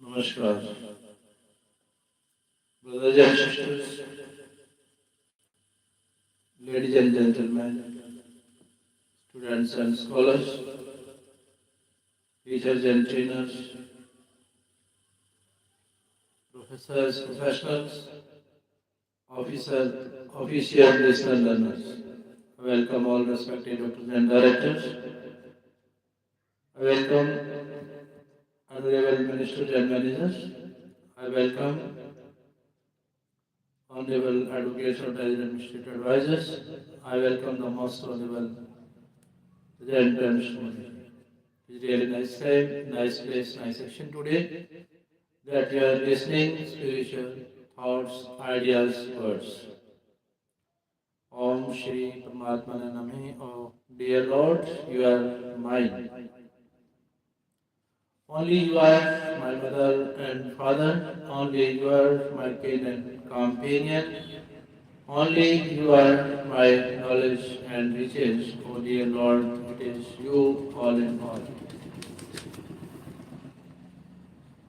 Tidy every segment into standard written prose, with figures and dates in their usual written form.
Namaskar, brothers and sisters, ladies and gentlemen, students and scholars, teachers and trainers, professors, professionals, official listener learners. I welcome all respected doctors and directors. I welcome honorable ministers and managers. I welcome honorable advocates or administrative advisors. I welcome the most honorable President and students. It's really nice time, nice place, nice section today that you are listening spiritual thoughts, ideas, words. Om Shri Paramatmane Namahe. Oh, dear Lord, you are mine. Only you are my mother and father. Only you are my kin and companion. Only you are my knowledge and riches. Oh, dear Lord, it is you all in all.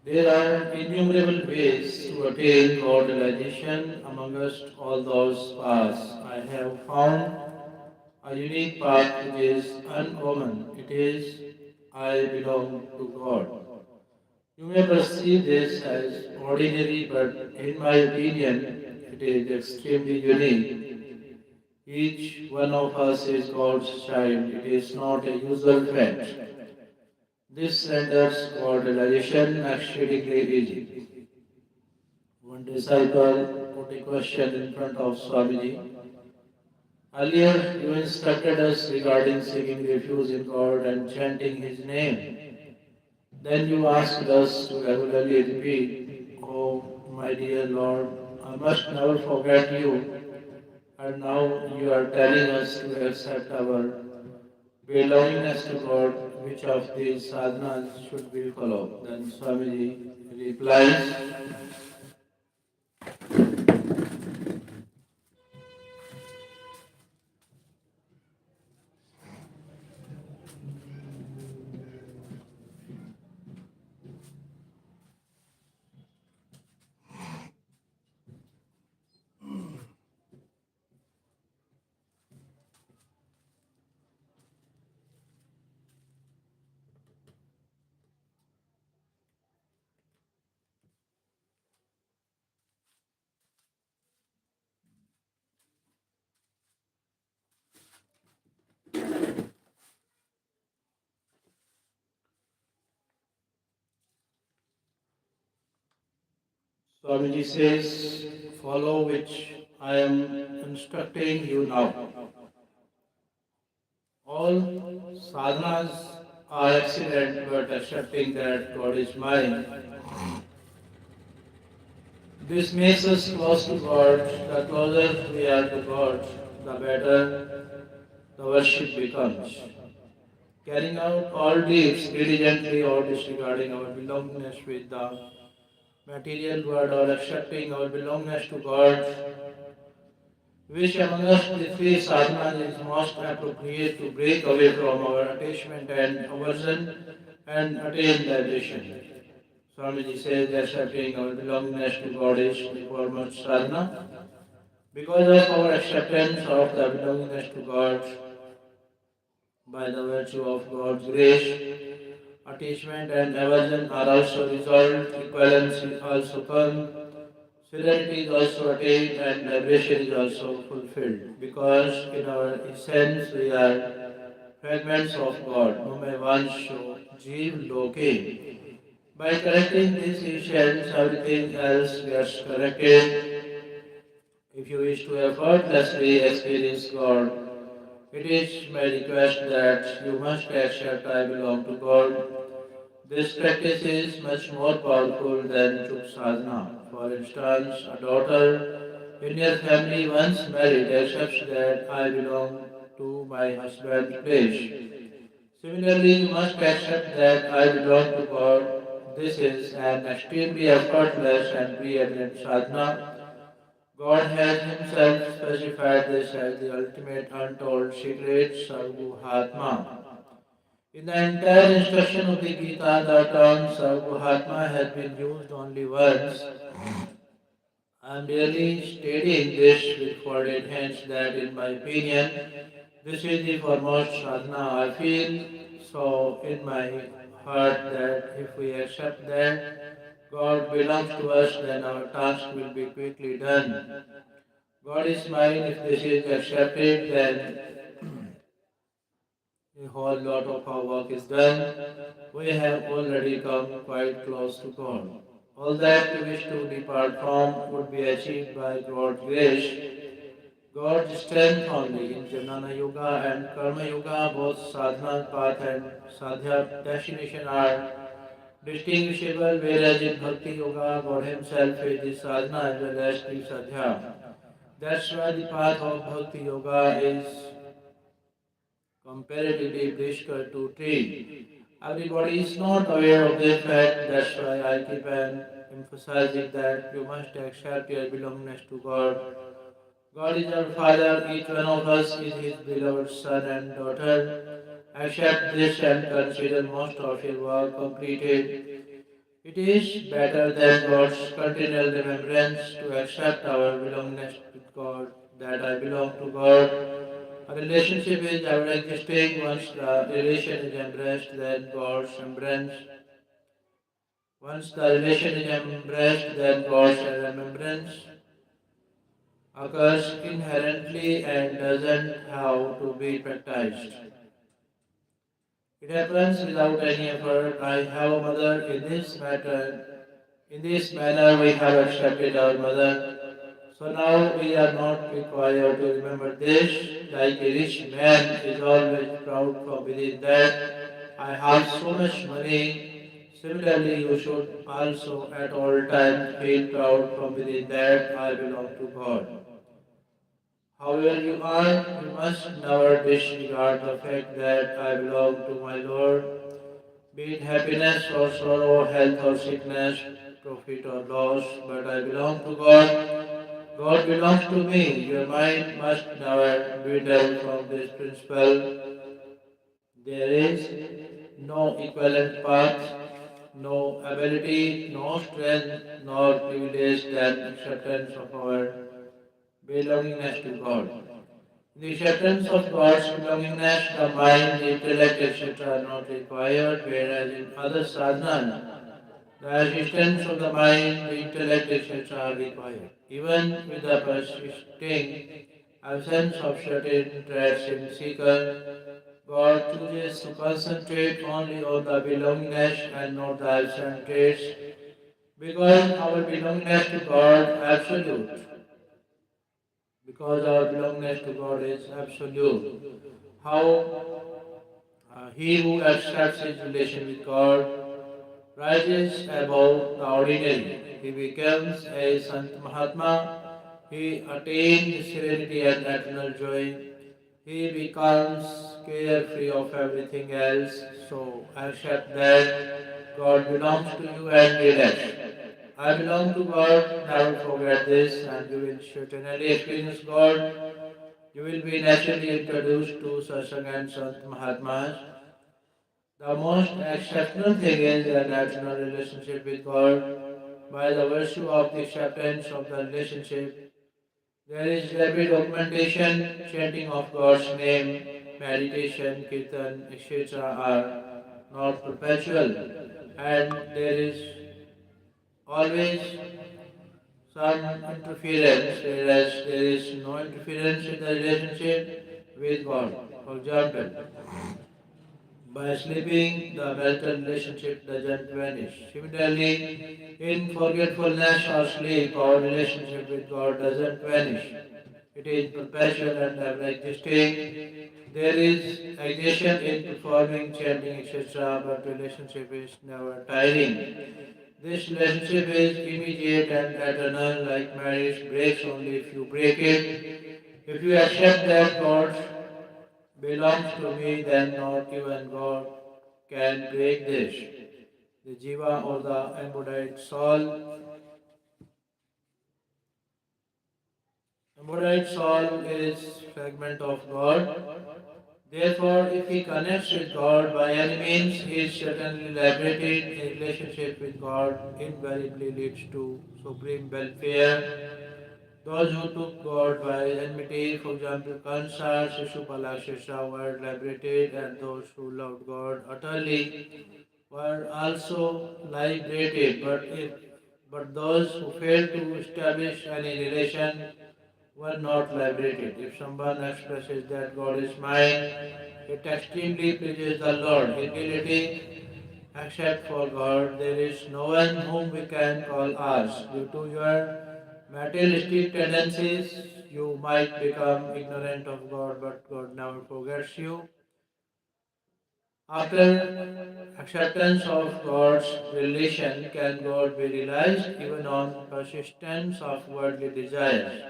There are innumerable ways to attain God realization amongst all those paths. I have found a unique path which is uncommon. It is I belong to God. You may perceive this as ordinary, but in my opinion, it is extremely unique. Each one of us is God's child. It is not a usual fact. This renders God realization exceedingly easy. One disciple put a question in front of Swamiji. Earlier, you instructed us regarding seeking refuge in God and chanting His name. Then you asked us to regularly repeat, Oh, my dear Lord, I must never forget you. And now you are telling us to accept our belongingness to God. Which of these sadhanas should we follow? Then Swamiji replies, Swamiji says, follow which I am instructing you now. All sadhanas are excellent, but accepting that God is mine. This makes us close to God. The closer we are to God, the better the worship becomes. Carrying out all deeds diligently or disregarding our belongingness with the material world or accepting our belongingness to God, which among us the three sadhanas is most appropriate to break away from our attachment and aversion and attain liberation. Swamiji says accepting our belongingness to God is the foremost sadhana. Because of our acceptance of the belongingness to God by the virtue of God's grace, attachment and aversion are also resolved, equivalence is also come, serenity is also attained, and liberation is also fulfilled. Because in our essence we are fragments of God. Mume vansho jeev loke. By correcting this essence, everything else gets corrected. If you wish to effortlessly experience God, it is my request that you must accept I belong to God. This practice is much more powerful than Chup Sadhana. For instance, a daughter in your family once married accepts that I belong to my husband's place. Similarly, you must accept that I belong to God. This is an extremely effortless and preeminent sadhana. God has Himself specified this as the ultimate untold secret Sarvuhatma. In the entire instruction of the Gita, the term Sarvabhautma has been used only once. I am really stating this with folded hands that, in my opinion, this is the foremost sadhana. I feel so in my heart that if we accept that God belongs to us, then our task will be quickly done. God is mine. If this is accepted, then a whole lot of our work is done. We have already come quite close to God. All that we wish to depart from would be achieved by God's grace. God's strength only. In Jnana Yoga and Karma Yoga, both sadhana path and sadhya destination are distinguishable, whereas in Bhakti Yoga, God Himself is the sadhana as well as the sadhya. That's why the path of Bhakti Yoga is comparatively brisker to treat. Everybody is not aware of this fact, that's why I keep on emphasizing that you must accept your belongingness to God. God is our Father, each one of us is His beloved son and daughter. Accept this and consider most of your work completed. It is better than God's continual remembrance to accept our belongingness with God, that I belong to God. A relationship is ever existing. Once the relation is embraced, then God's embrace. Once the relation is embraced, then God's remembrance occurs inherently and doesn't have to be practiced. It happens without any effort. I have a mother. In this manner, we have accepted our mother. So now we are not required to remember this, like a rich man is always proud from within that I have so much money. Similarly, you should also at all times feel proud from within that I belong to God. However you are, you must never disregard the fact that I belong to my Lord, be it happiness or sorrow, health or sickness, profit or loss, but I belong to God. God belongs to me. Your mind must never dwindle from this principle. There is no equivalent path, no ability, no strength, nor privilege than acceptance of our belongingness to God. The acceptance of God's belongingness, the mind, the intellect, etc. are not required, whereas in other sadhanas, the assistance of the mind, the intellect, etc. are required. Even with the persisting absence of certain traits in seeker, God chooses to concentrate only on the belongingness and not the absent traits, because our belongingness to God absolute. Because our belongingness to God is absolute. How he who accepts his relation with God rises above the ordinary. He becomes a Sant Mahatma. He attains serenity and eternal joy. He becomes carefree of everything else. So accept that God belongs to you and relax. I belong to God, never forget this, and you will certainly experience God. You will be naturally introduced to Satsang and Sant Mahatmas. The most exceptional thing is a natural relationship with God. By the virtue of the acceptance of the relationship, there is rapid augmentation, chanting of God's name, meditation, kirtan, etc. are not perpetual, and there is always some interference, whereas there is no interference in the relationship with God. For example, by sleeping, the marital relationship doesn't vanish. Similarly, in forgetfulness or sleep, our relationship with God doesn't vanish. It is perpetual and ever existing. There is exertion in performing, chanting, etc., but relationship is never tiring. This relationship is immediate and eternal, like marriage breaks only if you break it. If you accept that God belongs to me, then not even God can break this. The jiva or the embodied soul is fragment of God, Therefore, if he connects with God by any means, he is certainly liberated. A relationship with God invariably leads to supreme welfare. Those who took God by enmity, for example, Kansa, Shishupala, Shesha, were liberated, and those who loved God utterly were also liberated. But those who failed to establish any relation were not liberated. If someone expresses that God is mine, it extremely pleases the Lord. In reality, except for God, there is no one whom we can call ours. Due to your materialistic tendencies, you might become ignorant of God, but God never forgets you. After acceptance of God's relation, can God be realized even on persistence of worldly desires?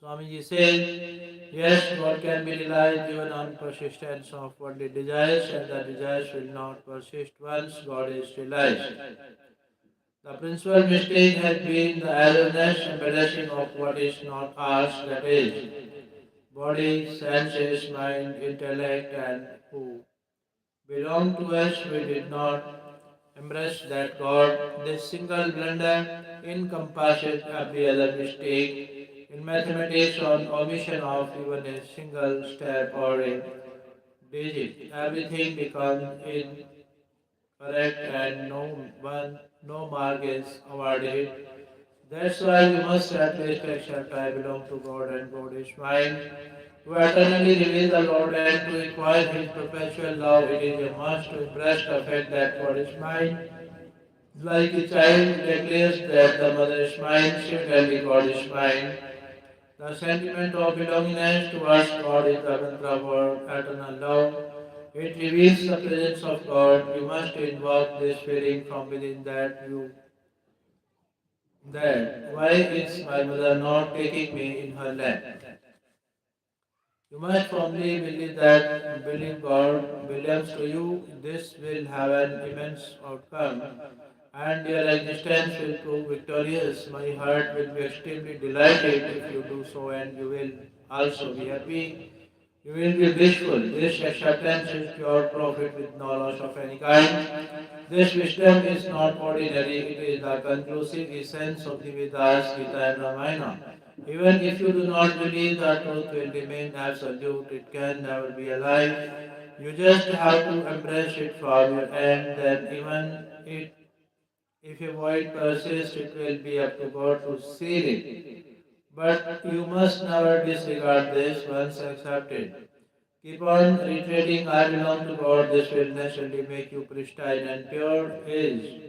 Swamiji said, yes, God can be realized even on persistence of worldly desires, and the desires will not persist once God is realized. The principal mistake has been the erroneous embellishing of what is not ours, that is, body, senses, mind, intellect, and who belong to us. We did not embrace that God. This single blunder encompasses every other mistake. In mathematics, on omission of even a single step or a digit, everything becomes incorrect and no mark is awarded. That's why we must at least accept I belong to God and God is mine. To eternally reveal the Lord and to acquire His perpetual love, it is a must to embrace the fact that God is mine. Like a child declares that the mother is mine, similarly God is mine. The sentiment of belongingness towards God is the mantra for eternal love. It reveals the presence of God. You must invoke this feeling from within that why is my mother not taking me in her lap? You must firmly believe God belongs to you. This will have an immense outcome, and your existence will prove victorious. My heart will be extremely delighted if you do so, and you will also be happy. You will be blissful. This acceptance is pure profit with no loss of any kind. This wisdom is not ordinary, it is the conclusive essence of the Vedas, Gita and Ramayana. Even if you do not believe the truth will remain absolute, it can never be alive. You just have to embrace it from your end, then even if a void persists, it will be up to God to seal it. But you must never disregard this once accepted. Keep on reiterating, I belong to God, this will naturally make you pristine and pure. Is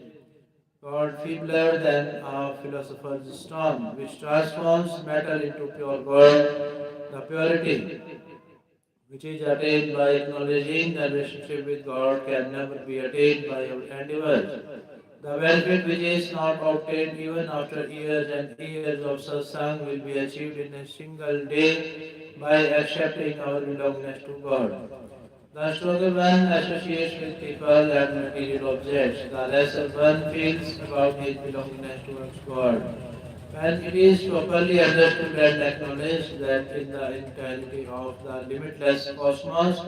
God feebler than a philosopher's stone, which transforms metal into pure gold? The purity which is attained by acknowledging the relationship with God can never be attained by our endeavors. The benefit which is not obtained even after years and years of satsang will be achieved in a single day by accepting our belongingness to God. The stronger one associates with people and material objects. The lesser one feels about his belongingness towards God. When it is properly understood and acknowledged that in the entirety of the limitless cosmos,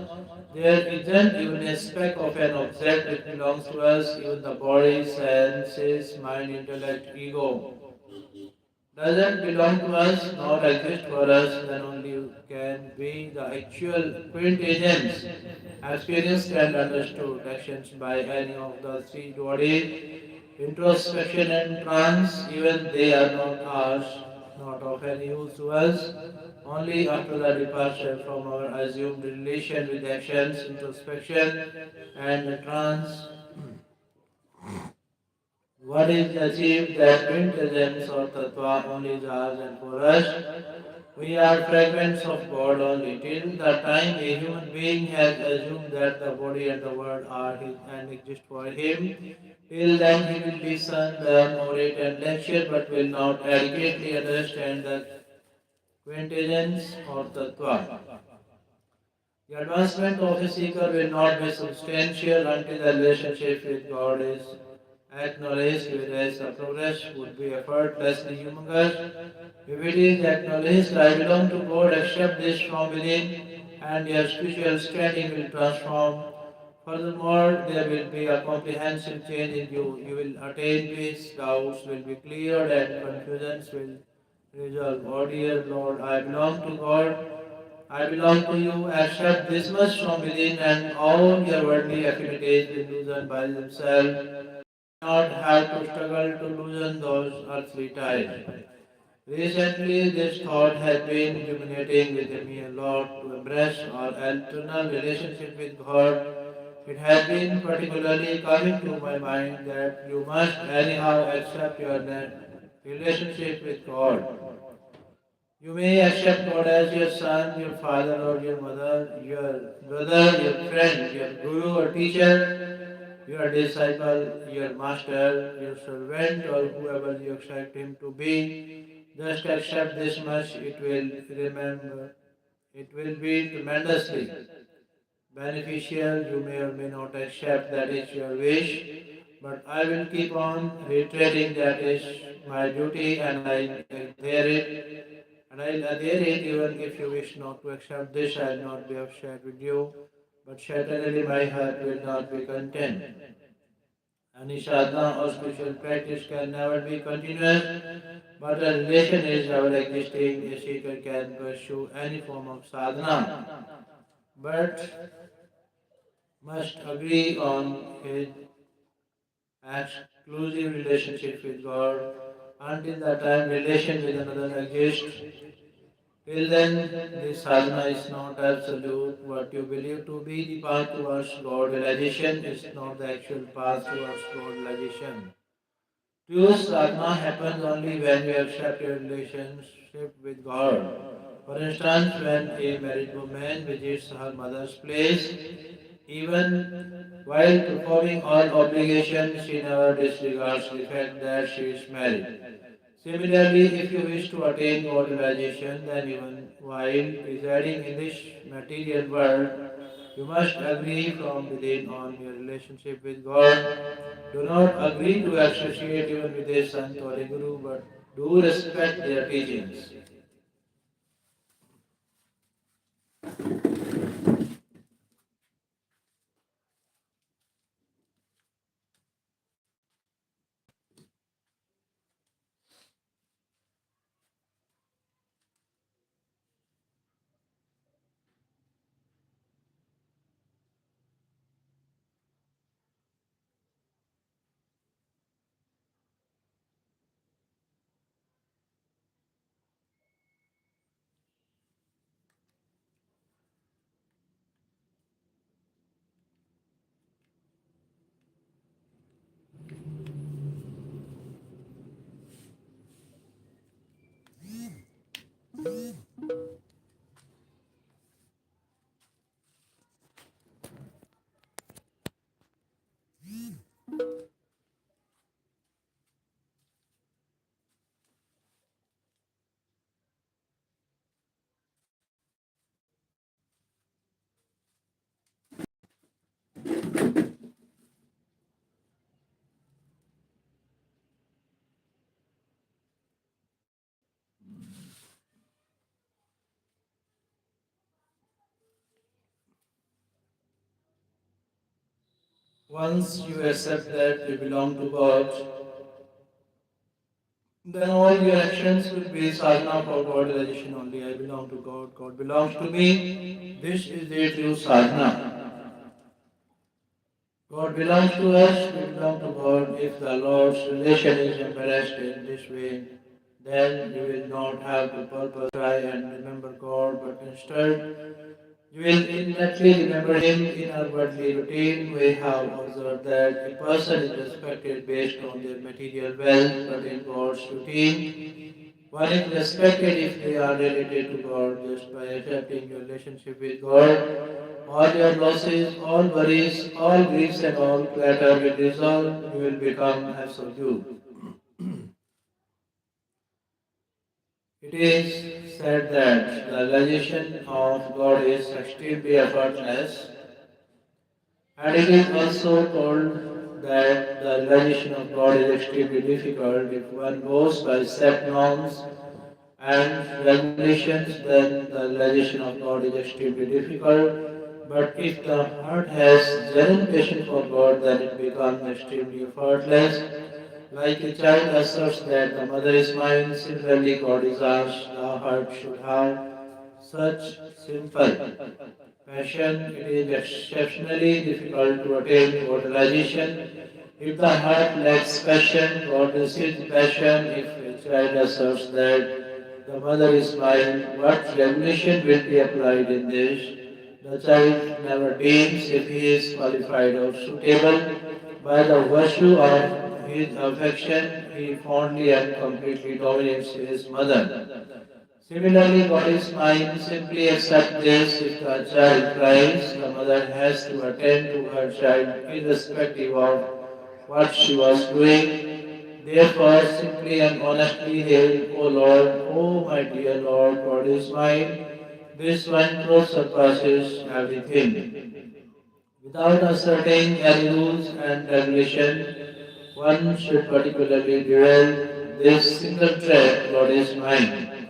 there isn't even a speck of an object which belongs to us, even the body, senses, mind, intellect, ego doesn't belong to us nor exist for us, then only can be the actual quintessence experienced and understood actions by any of the three bodies, introspection and trance, even they are not ours, not of any use to us. Only after the departure from our assumed relation with actions, introspection and trance, what is achieved that quintessence or tattva only is ours and for us. We are fragments of God only. Till the time a human being has assumed that the body and the world are his and exist for him, till then he will listen, learn, orate and lecture but will not adequately understand the quintessence or tattva. The advancement of a seeker will not be substantial until the relationship with God is acknowledged, whereas the progress would be effortlessly humongous. If it is acknowledged, I belong to God, accept this from within, and your spiritual standing will transform. Furthermore, there will be a comprehensive change in you. You will attain peace, doubts will be cleared, and confusions will resolve. Oh dear Lord, I belong to God. I belong to you. Accept this much from within, and all your worldly affinities will loosen by themselves. Not have to struggle to loosen those earthly ties. Recently, this thought has been ruminating with me a lot to embrace our eternal relationship with God. It has been particularly coming to my mind that you must anyhow accept your relationship with God. You may accept God as your son, your father, or your mother, your brother, your friend, your guru or teacher, your disciple, your master, your servant, or whoever you accept him to be. Just accept this much, it will be tremendously beneficial. You may or may not accept, that is your wish, but I will keep on reiterating that is my duty and I adhere it. And I'll adhere it even if you wish not to accept this, I'll not be upset with you, but certainly my heart will not be content. Any sadhana or spiritual practice can never be continuous, but a relation is ever existing. A seeker can pursue any form of sadhana, but must agree on his exclusive relationship with God. Until that time, relation with another exists. Till then, this sadhana is not absolute. What you believe to be the path towards God realization is not the actual path towards God realization. True sadhana happens only when you accept your relationship with God. For instance, when a married woman visits her mother's place, even while performing all obligations, she never disregards the fact that she is married. Similarly, if you wish to attain God realization, then even while residing in this material world, you must agree from within on your relationship with God. Do not agree to associate even with a sant or a guru, but do respect their teachings. Once you accept that you belong to God, then all your actions will be sadhana for God realization only. I belong to God, God belongs to me. This is the true sadhana. God belongs to us, we belong to God. If the Lord's relation is embraced in this way, then you will not have to purpose try and remember God, but instead you will innately remember Him. In our worldly routine. We have observed that a person is respected based on their material wealth, but in God's routine, one is respected if they are related to God just by accepting your relationship with God. All your losses, all worries, all griefs, and all clutter will dissolve. You will become absolute. It is said that the realization of God is extremely effortless, and it is also told that the realization of God is extremely difficult if one goes by set norms and regulations, then the realization of God is extremely difficult. But if the heart has genuine passion for God, then it becomes extremely effortless. Like a child asserts that the mother is mine, similarly God is ours. The heart should have such simple passion. It is exceptionally difficult to attain God realization. If the heart lacks passion, God receives passion. If a child asserts that the mother is mine, what regulation will be applied in this? The child never deems if he is qualified or suitable. By the virtue of his affection, he fondly and completely dominates his mother. Similarly, God is mine. Simply accept this. If the child cries, the mother has to attend to her child irrespective of what she was doing. Therefore, simply and honestly hail, O Lord, O my dear Lord, God is mine. This one truth surpasses everything. Without ascertaining any rules and regulation, one should particularly dwell this single thread, God is mine.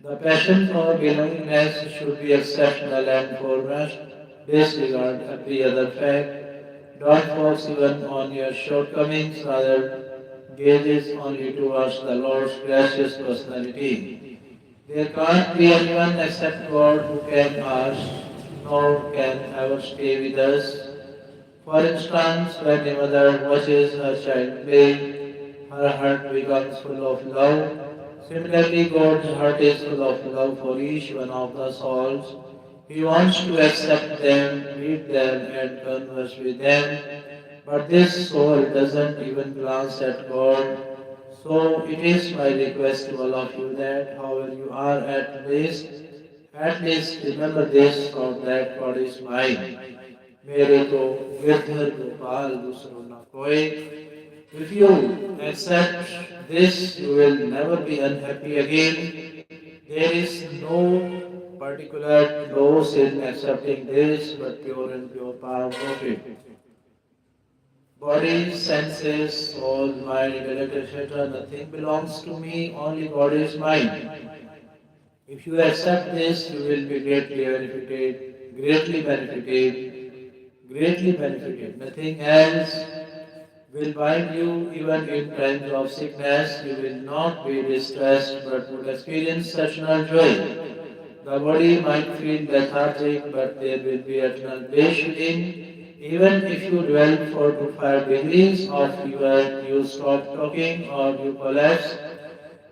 The passion for belongingness should be exceptional and foremost. Disregard every other fact. Don't focus even on your shortcomings, rather gazes only towards the Lord's gracious personality. There can't be anyone except God who can ask, nor can ever stay with us. For instance, when a mother watches her child play, her heart becomes full of love. Similarly, God's heart is full of love for each one of the souls. He wants to accept them, meet them, and converse with them. But this soul doesn't even glance at God. So it is my request to all of you that however you are at least remember this thought that God is mine. मेरे तो गिरधर गोपाल दूसरों न कोई. If you accept this, you will never be unhappy again. There is no particular loss in accepting this, but pure and pure power of it. Body, senses, soul, mind, intellect, etc. Nothing belongs to me, only God is mine. If you accept this, you will be greatly benefited, greatly benefited. Nothing else will bind you even in times of sickness. You will not be distressed but would experience eternal joy. The body might feel lethargic, but there will be eternal bliss within. Even if you dwell 4 to 5 degrees of fever, you stop talking or you collapse,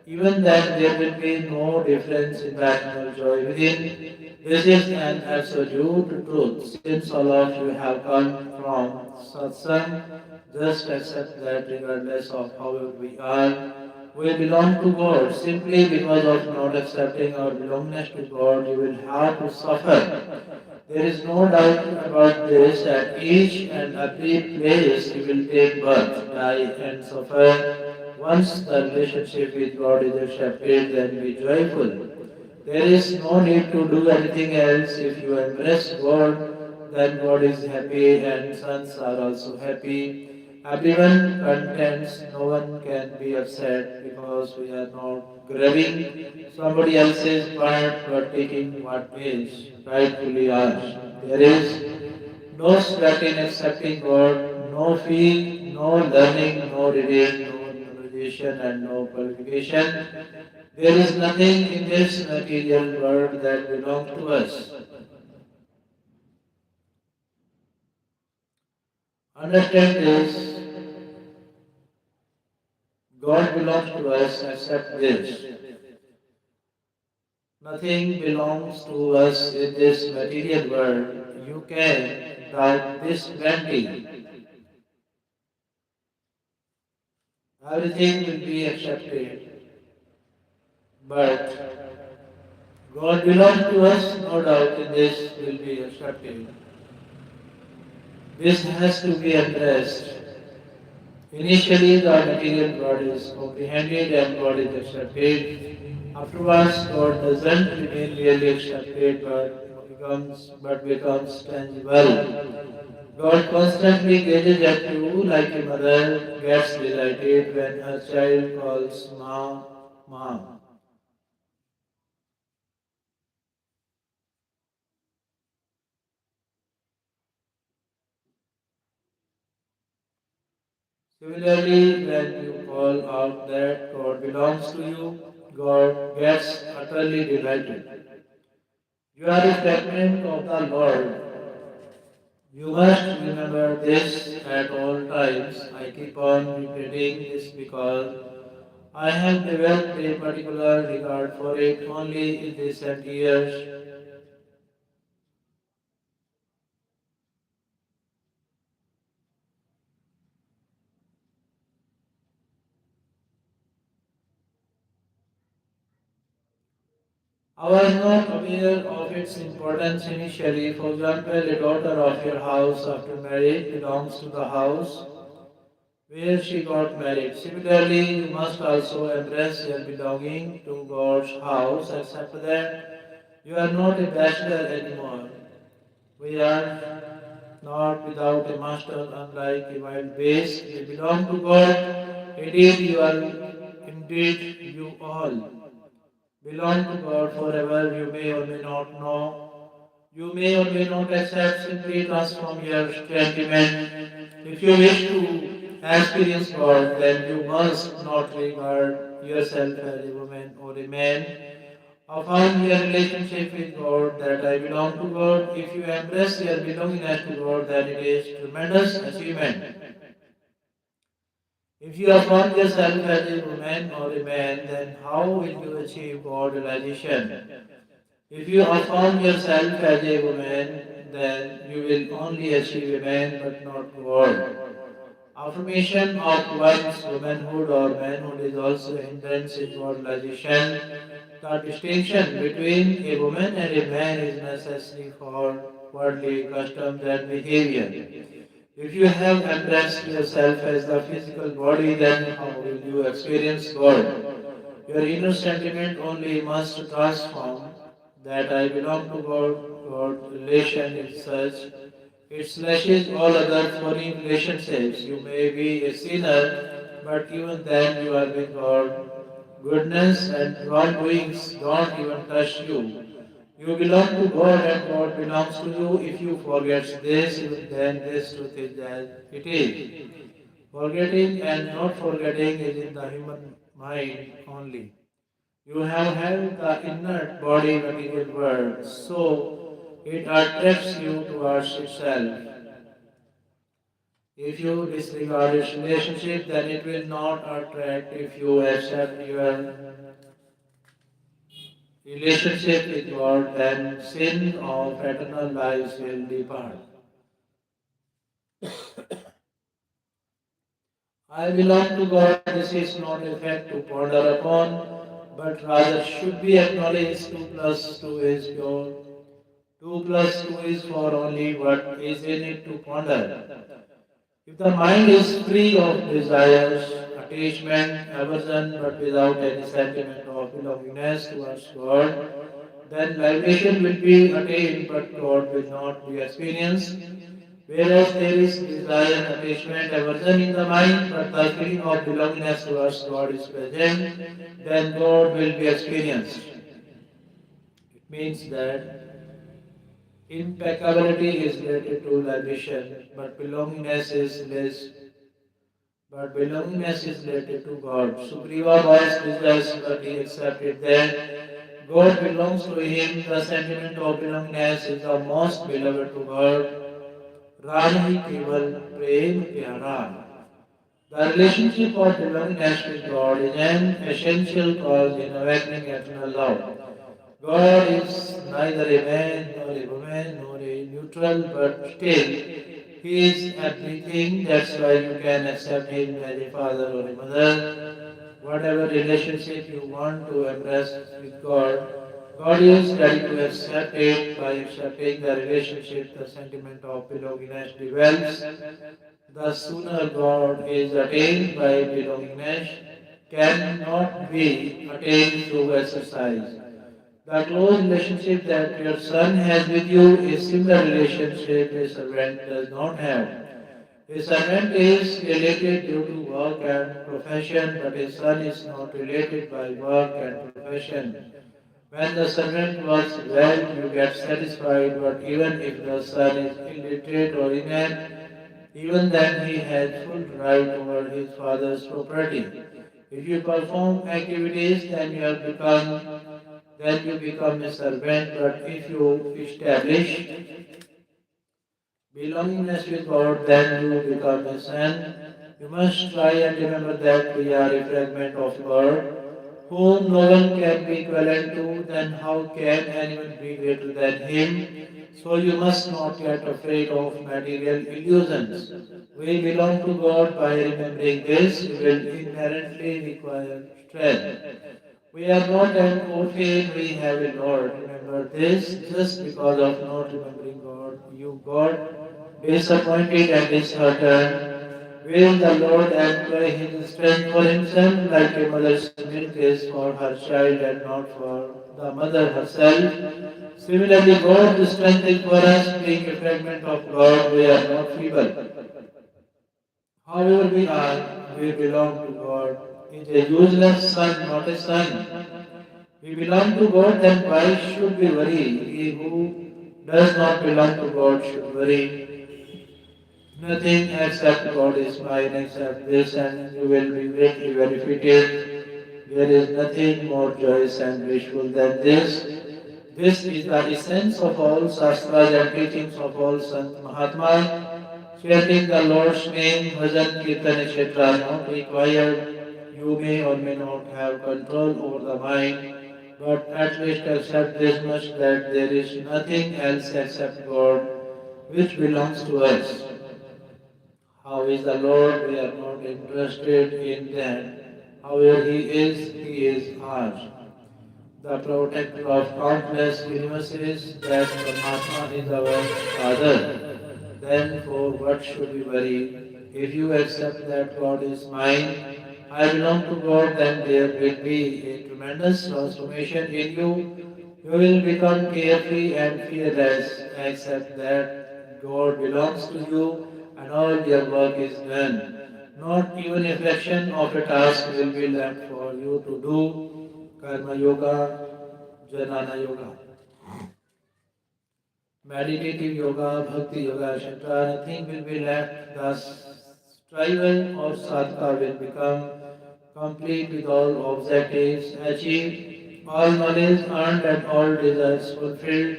even then there will be no difference in the eternal joy within. This is an absolute truth. Since all of you have come from satsang, just accept that regardless of how we are, we belong to God. Simply because of not accepting our belongingness to God, you will have to suffer. There is no doubt about this. At each and every place you will take birth, die, and suffer. Once the relationship with God is accepted, then be joyful. There is no need to do anything else. If you embrace God, then God is happy and sons are also happy. Everyone contents, no one can be upset because we are not grabbing somebody else's part but taking what is rightfully ours. There is no sweat in accepting God, no fee, no learning, no reading, no memorization, and no qualification. There is nothing in this material world that belongs to us. Understand this, God belongs to us except this. Nothing belongs to us in this material world. You can doubt this plenty. Everything will be accepted. But God belongs to us, no doubt in this will be accepted. This has to be addressed. Initially, the material God is comprehended and God is accepted. Afterwards, God doesn't remain merely accepted but becomes tangible. God constantly gazes at you like a mother gets delighted when her child calls Mom, Mom. Similarly, when you call out that God belongs to you, God gets utterly delighted. You are a fragment of the Lord. You must remember this at all times. I keep on repeating this because I have developed a particular regard for it only in recent years. I was not aware of its importance initially. For example, a daughter of your house after marriage belongs to the house where she got married. Similarly, you must also embrace your belonging to God's house, except that you are not a bachelor anymore. We are not without a master, unlike a wild beast. We belong to God. Indeed, you all belong to God forever. You may or may not know. You may or may not accept, simply transform your sentiment. If you wish to experience God, then you must not regard yourself as a woman or a man. Affirm your relationship with God that I belong to God. If you embrace your belongingness to God, then it is tremendous achievement. If you affirm yourself as a woman or a man, then how will you achieve God realization? If you affirm yourself as a woman, then you will only achieve a man but not God. Affirmation of one's womanhood or manhood is also a hindrance in moralization. The distinction between a woman and a man is necessary for worldly customs and behavior. If you have embraced yourself as the physical body, then how will you experience God? Your inner sentiment only must transform that I belong to God. God relation is such. It slashes all other foreign relationships. You may be a sinner, but even then you are with God. Goodness and wrongdoings don't even touch you. You belong to God and God belongs to you. If you forget this, then this truth is as it is. Forgetting and not forgetting is in the human mind only. You have held the inert body material world, so it attracts you towards itself. If you disregard its relationship, then it will not attract. If you accept your relationship with God, then sin of eternal lives will depart. I belong to God. This is not a fact to ponder upon, but rather should be acknowledged. 2 plus 2 is pure. 2 plus 2 is for only what is in it to ponder. If the mind is free of desires, attachment, aversion, but without any sentiment of belongingness towards God, then liberation will be attained, but God will not be experienced. Whereas there is desire, attachment, aversion in the mind, but the feeling of belongingness towards God is present, then God will be experienced. It means that impeccability is related to liberation, but belongingness is related to God. Sugriva was distressed, but he accepted that God belongs to him. The sentiment of belongingness is the most beloved to God. Ram ही केवल प्रेम प्यारा. The relationship of belongingness with God is an essential cause in awakening eternal love. God is neither a man nor a woman nor a neutral, but still He is everything. That's why you can accept Him as a father or a mother. Whatever relationship you want to embrace with God, God is ready to accept it. By accepting the relationship, the sentiment of belongingness develops. The sooner God is attained by belongingness cannot be attained through exercise. The close relationship that your son has with you is similar relationship a servant does not have. A servant is related due to work and profession, but a son is not related by work and profession. When the servant works well, you get satisfied, but even if the son is illiterate or inept, Even then, he has full right over his father's property. If you perform activities, then you become a servant. But if you establish belongingness with God, then you become a son. You must try and remember that we are a fragment of God, whom no one can be equivalent to, then how can anyone be greater than him? So you must not get afraid of material illusions. We belong to God. By remembering this, we will inherently require strength. We are not an orphan, we have a Lord. Remember this, just because of not remembering God, you got disappointed and disheartened. Will the Lord employ his strength for himself, like a mother's milk is for her child and not for the mother herself? Similarly, God's strength is for us, being a fragment of God, we are not feeble. However we are, we belong to God. Is a useless son, not a son. We belong to God, then why should we worry? He who does not belong to God should worry. Nothing except God is mine, except this, and you will be greatly benefited. There is nothing more joyous and blissful than this. This is the essence of all Shastras and teachings of all Sant Mahatmas. Chanting the Lord's name, bhajan, kirtan, etc. not required. You may or may not have control over the mind, but at least accept this much that there is nothing else except God which belongs to us. How is the Lord? We are not interested in that. However, He is ours. The protector of countless universes, that Paramatma is our Father. Then for what should we worry? If you accept that God is mine, I belong to God, then there will be a tremendous transformation in you. You will become carefree and fearless. Accept that God belongs to you and all your work is done. Not even a fraction of a task will be left for you to do. Karma Yoga, Jnana Yoga. Meditative yoga, bhakti yoga, etc., nothing will be left. Thus, striver or sadhaka will become complete with all objectives achieved, all knowledge earned, and all desires fulfilled.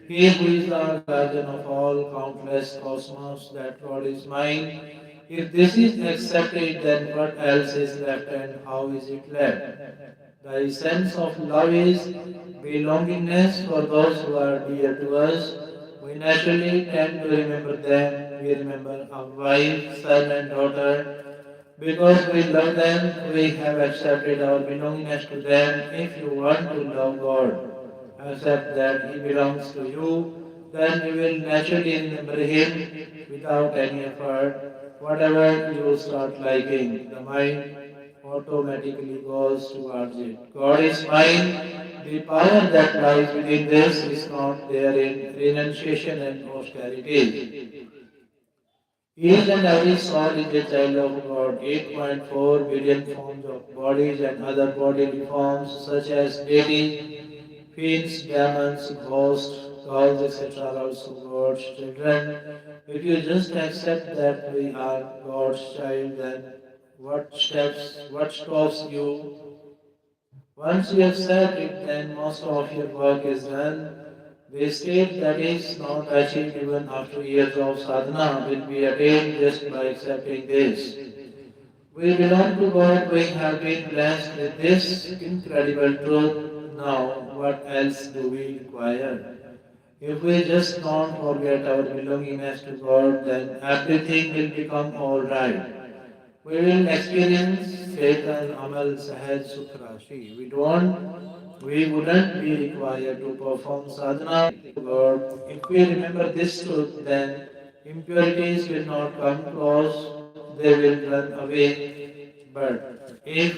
He who is the guardian of all countless cosmos, that God is mine. If this is accepted, then what else is left and how is it left? The essence of love is belongingness for those who are dear to us. We naturally tend to remember them. We remember our wife, son, and daughter. Because we love them, we have accepted our belongingness to them. If you want to love God, accept that He belongs to you, then you will naturally remember Him without any effort. Whatever you start liking, the mind automatically goes towards it. God is mine. The power that lies within this is not there in renunciation and austerities. Each and every soul is a child of God. 8.4 billion forms of bodies and other bodily forms such as deities, fiends, demons, ghosts, gods, etc. are also God's children. If you just accept that we are God's child, then what stops you? Once you accept it, then most of your work is done. The state that is not achieved even after years of sadhana will be attained just by accepting this. We belong to God, we have been blessed with this incredible truth. Now, what else do we require? If we just don't forget our belongingness to God, then everything will become alright. We will experience Satan, Amal, Sahaj, Sukh, Rashi. We wouldn't be required to perform sadhana to God. If we remember this truth, then impurities will not come close, they will run away. But if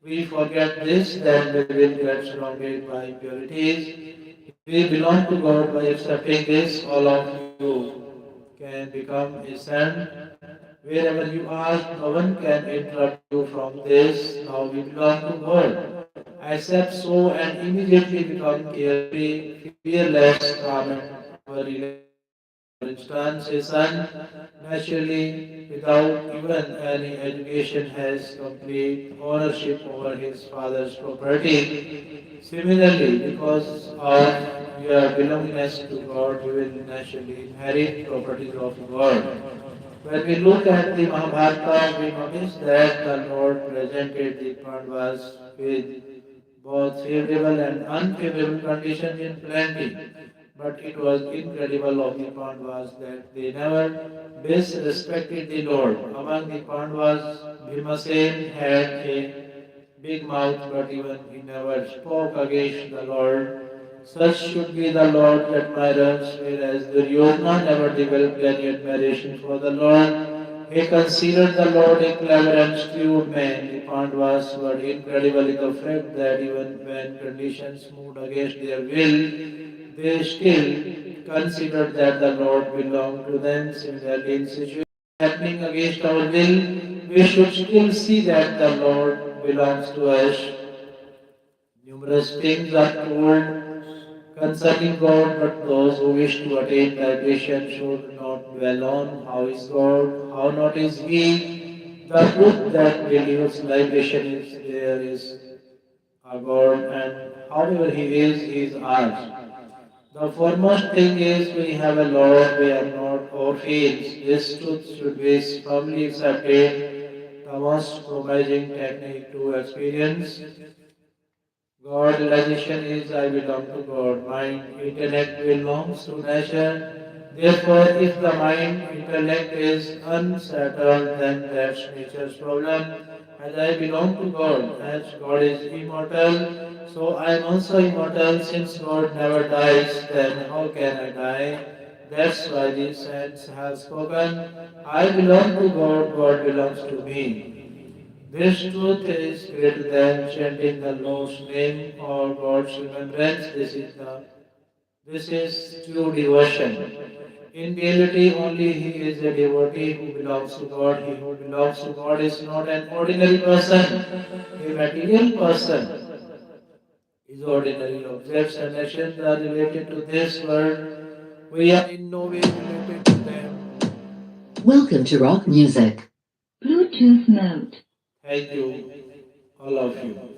we forget this, then we will get surrounded by impurities. We belong to God. By accepting this, all of you can become a saint. Wherever you are, no one can interrupt you from this. Now we belong to God. Accept so and immediately become carefree, fearless, calm, and our relationship with God. For instance, a son naturally, without even any education, has complete ownership over his father's property. Similarly, because of your belongingness to God, you will naturally inherit properties of God. When we look at the Mahabharata, we notice that the Lord presented the Pandavas with both favorable and unfavorable conditions in plenty. But it was incredible of the Pandavas that they never disrespected the Lord. Among the Pandavas, Bhimasen had a big mouth, but even he never spoke against the Lord. Such should be the Lord's admirers, whereas Duryodhana never developed any admiration for the Lord. He considered the Lord a clever and shrewd man. The Pandavas were incredible in the fact that even when conditions moved against their will, they still considered that the Lord belonged to them. Similarly, in situations happening against our will, we should still see that the Lord belongs to us. Numerous things are told concerning God, but those who wish to attain liberation should not dwell on how is God, how not is He. The truth that believes liberation is there is a God, and however He is ours. The foremost thing is we have a Lord, we are not orphans. This truth should be firmly accepted. The most promising technique to experience God realization is I belong to God. Mind, intellect belongs to nature. Therefore, if the mind, intellect is unsettled, then that's nature's problem. As I belong to God, as God is immortal, so I am also immortal. Since God never dies, then how can I die? That's why the saints have spoken, I belong to God, God belongs to me. This truth is greater than chanting the Lord's name or God's remembrance. This is true devotion. In reality, only he is a devotee who belongs to God. He who belongs to God is not an ordinary person. A material person is ordinary. Objects and actions are related to this world. We are in no way related to them. Welcome to rock music. Bluetooth mode. Thank you, all of you.